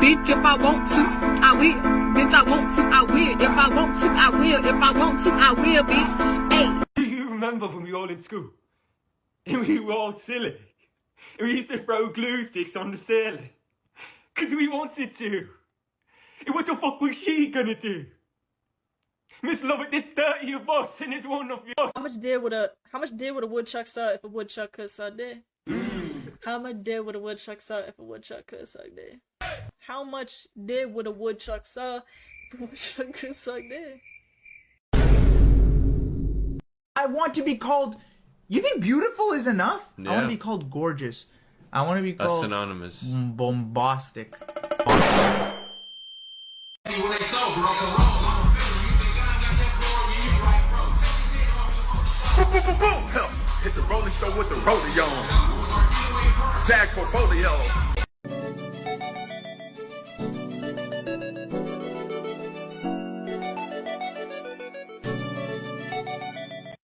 Bitch, if I want to, I will. Bitch, I want to, I will. If I want to, I will. If I want to, I will, bitch. Hey. Do you remember when we were all in school? And we were all silly. And we used to throw glue sticks on the ceiling. Because we wanted to. And what the fuck was she gonna do? Miss Lovett, there's 30 of us and there's one of you. How much deer would a woodchuck suck if a woodchuck could suck dick? How much deer would a woodchuck suck if a woodchuck could suck dick? How much deer would a woodchuck suck if a woodchuck could suck dick? I want to be called. You think beautiful is enough? Yeah. I want to be called gorgeous. I want to be That's called synonymous. bombastic. Hit the Rolling Stone with the rollie on. Jag portfolio.